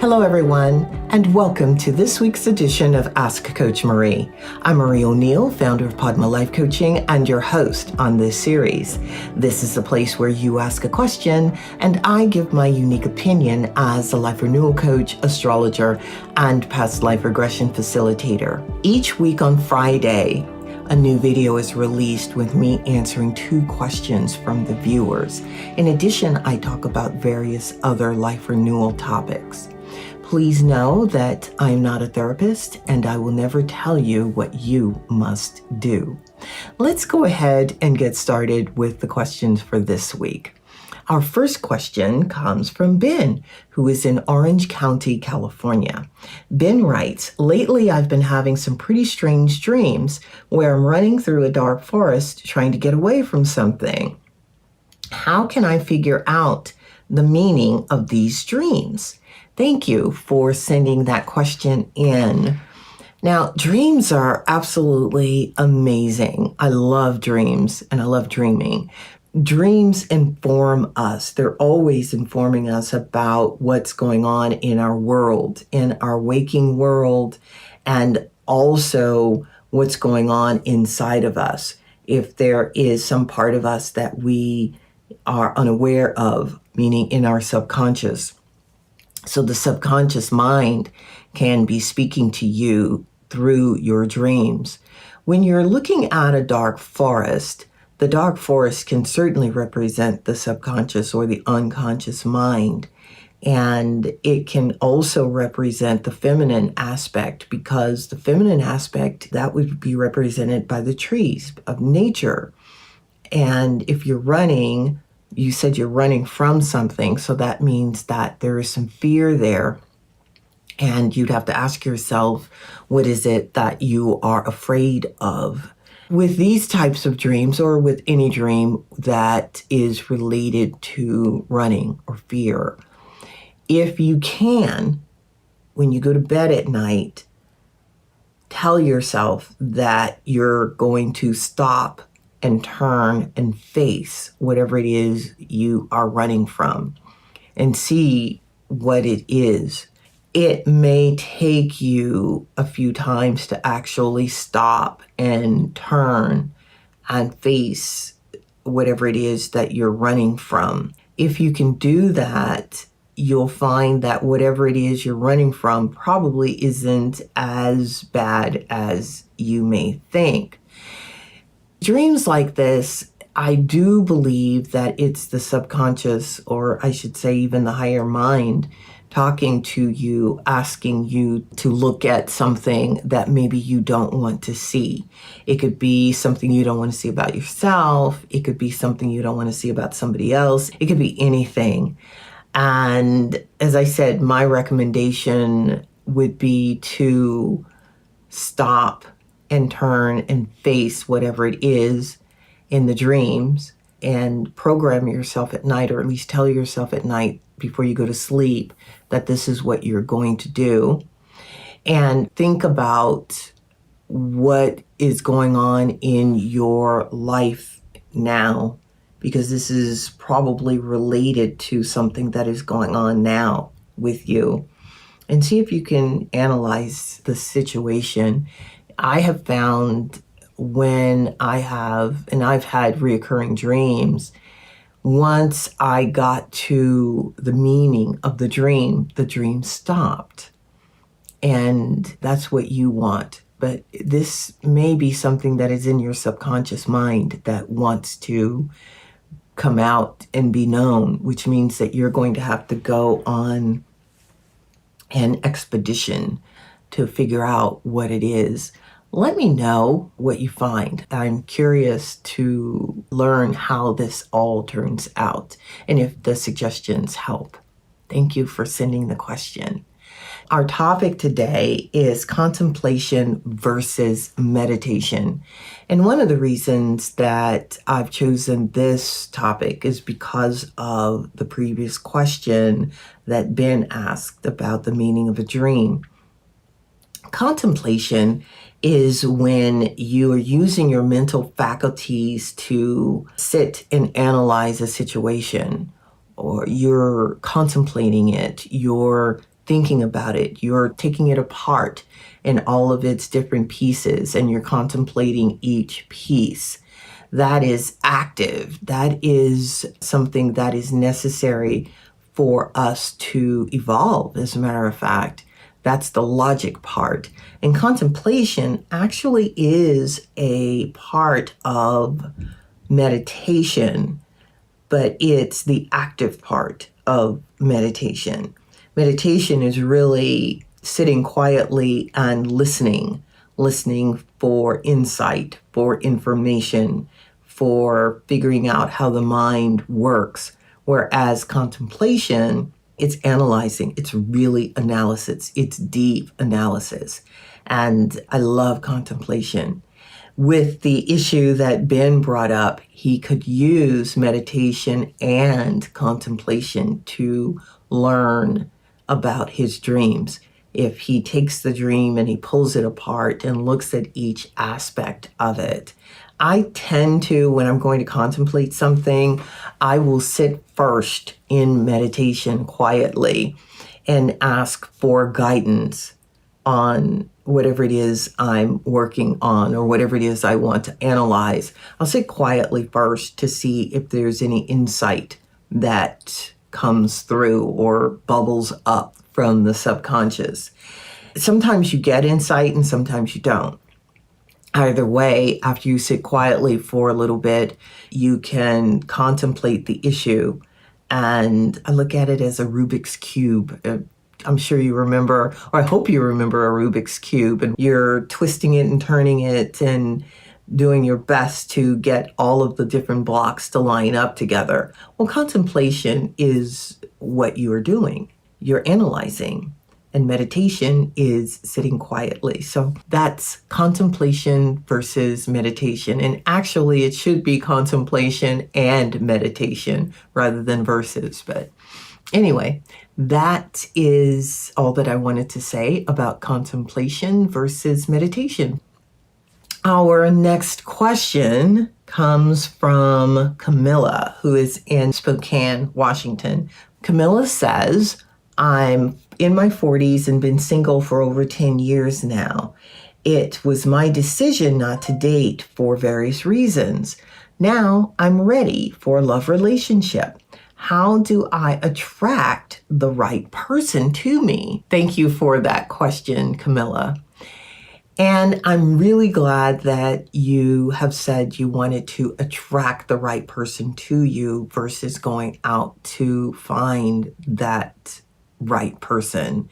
Hello, everyone, and welcome to this week's edition of Ask Coach Marie. I'm Marie O'Neill, founder of Padma Life Coaching and your host on this series. This is the place where you ask a question and I give my unique opinion as a life renewal coach, astrologer, and past life regression facilitator. Each week on Friday, a new video is released with me answering 2 questions from the viewers. In addition, I talk about various other life renewal topics. Please know that I'm not a therapist and I will never tell you what you must do. Let's go ahead and get started with the questions for this week. Our first question comes from Ben, who is in Orange County, California. Ben writes, lately I've been having some pretty strange dreams where I'm running through a dark forest trying to get away from something. How can I figure out the meaning of these dreams? Thank you for sending that question in. Now, dreams are absolutely amazing. I love dreams and I love dreaming. Dreams inform us. They're always informing us about what's going on in our world, in our waking world, and also what's going on inside of us. If there is some part of us that we are unaware of, meaning in our subconscious. So the subconscious mind can be speaking to you through your dreams. When you're looking at a dark forest, the dark forest can certainly represent the subconscious or the unconscious mind. And it can also represent the feminine aspect, because the feminine aspect, that would be represented by the trees of nature. And if you're running, you said you're running from something, so that means that there is some fear there. And you'd have to ask yourself, what is it that you are afraid of? With these types of dreams, or with any dream that is related to running or fear, if you can, when you go to bed at night, tell yourself that you're going to stop and turn and face whatever it is you are running from and see what it is. It may take you a few times to actually stop and turn and face whatever it is that you're running from. If you can do that, you'll find that whatever it is you're running from probably isn't as bad as you may think. Dreams like this, I do believe that it's the subconscious, or I should say even the higher mind, talking to you, asking you to look at something that maybe you don't want to see. It could be something you don't want to see about yourself. It could be something you don't want to see about somebody else. It could be anything. And as I said, my recommendation would be to stop and turn and face whatever it is in the dreams and program yourself at night, or at least tell yourself at night before you go to sleep that this is what you're going to do. And think about what is going on in your life now, because this is probably related to something that is going on now with you. And see if you can analyze the situation. I have found when I've had reoccurring dreams, once I got to the meaning of the dream stopped. And that's what you want. But this may be something that is in your subconscious mind that wants to come out and be known, which means that you're going to have to go on an expedition to figure out what it is. Let me know what you find. I'm curious to learn how this all turns out and if the suggestions help. Thank you for sending the question. Our topic today is contemplation versus meditation. And one of the reasons that I've chosen this topic is because of the previous question that Ben asked about the meaning of a dream. Contemplation is when you are using your mental faculties to sit and analyze a situation, or you're contemplating it, you're thinking about it. You're taking it apart in all of its different pieces, and you're contemplating each piece. That is active. That is something that is necessary for us to evolve, as a matter of fact. That's the logic part. And contemplation actually is a part of meditation, but it's the active part of meditation. Meditation is really sitting quietly and listening for insight, for information, for figuring out how the mind works. Whereas contemplation, it's analyzing, it's really analysis, it's deep analysis. And I love contemplation. With the issue that Ben brought up, he could use meditation and contemplation to learn about his dreams. If he takes the dream and he pulls it apart and looks at each aspect of it. I tend to, when I'm going to contemplate something, I will sit first in meditation quietly and ask for guidance on whatever it is I'm working on or whatever it is I want to analyze. I'll sit quietly first to see if there's any insight that comes through or bubbles up from the subconscious. Sometimes you get insight and sometimes you don't. Either way, after you sit quietly for a little bit, you can contemplate the issue. And I look at it as a Rubik's Cube. I'm sure you remember, or I hope you remember a Rubik's Cube, and you're twisting it and turning it and doing your best to get all of the different blocks to line up together. Well, contemplation is what you are doing. You're analyzing. And meditation is sitting quietly. So that's contemplation versus meditation. And actually, it should be contemplation and meditation rather than versus. But anyway, that is all that I wanted to say about contemplation versus meditation. Our next question comes from Camilla, who is in Spokane, Washington. Camilla says, I'm in my 40s and been single for over 10 years now. It was my decision not to date for various reasons. Now I'm ready for a love relationship. How do I attract the right person to me? Thank you for that question, Camilla. And I'm really glad that you have said you wanted to attract the right person to you versus going out to find that right person,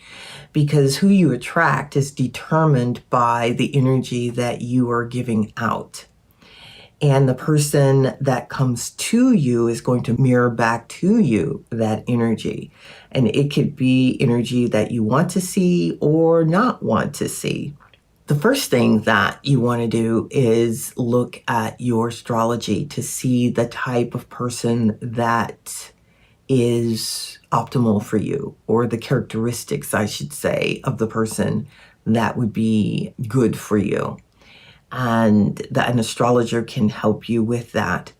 because who you attract is determined by the energy that you are giving out. And the person that comes to you is going to mirror back to you that energy. And it could be energy that you want to see or not want to see. The first thing that you want to do is look at your astrology to see the type of person that is optimal for you, or the characteristics, I should say, of the person that would be good for you. And that an astrologer can help you with that.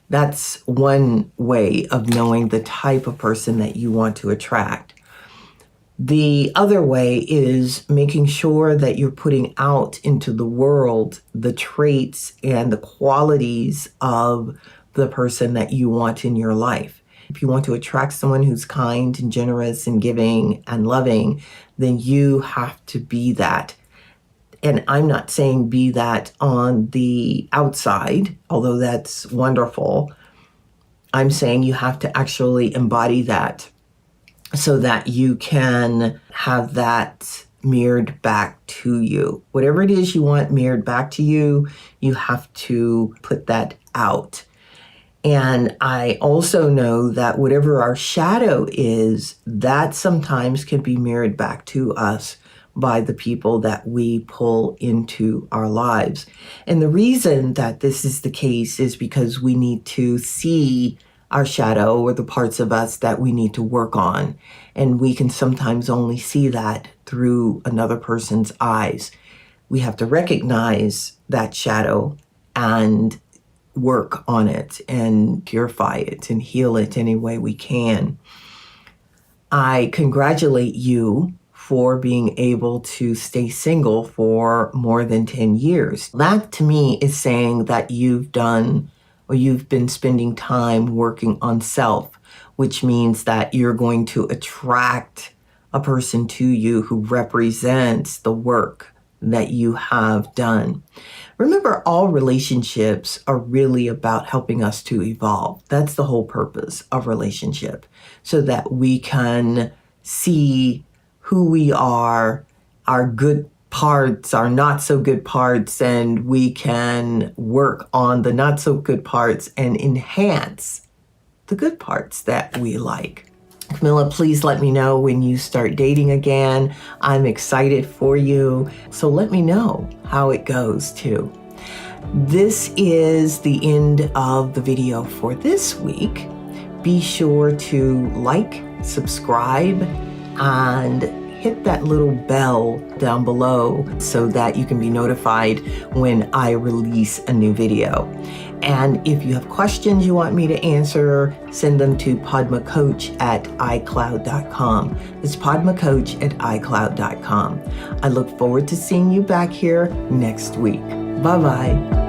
That's one way of knowing the type of person that you want to attract. The other way is making sure that you're putting out into the world the traits and the qualities of the person that you want in your life. If you want to attract someone who's kind and generous and giving and loving, then you have to be that. And I'm not saying be that on the outside, although that's wonderful. I'm saying you have to actually embody that so that you can have that mirrored back to you. Whatever it is you want mirrored back to you, you have to put that out. And I also know that whatever our shadow is, that sometimes can be mirrored back to us by the people that we pull into our lives. And the reason that this is the case is because we need to see our shadow, or the parts of us that we need to work on. And we can sometimes only see that through another person's eyes. We have to recognize that shadow and work on it and purify it and heal it any way we can. I congratulate you for being able to stay single for more than 10 years. That to me is saying that you've been spending time working on self, which means that you're going to attract a person to you who represents the work that you have done. Remember, all relationships are really about helping us to evolve. That's the whole purpose of relationship, so that we can see who we are, our good parts, our not so good parts, and we can work on the not so good parts and enhance the good parts that we like. Camilla, please let me know when you start dating again. I'm excited for you. So let me know how it goes too. This is the end of the video for this week. Be sure to like, subscribe, and hit that little bell down below so that you can be notified when I release a new video. And if you have questions you want me to answer, send them to padmacoach@icloud.com. It's padmacoach@icloud.com. I look forward to seeing you back here next week. Bye-bye.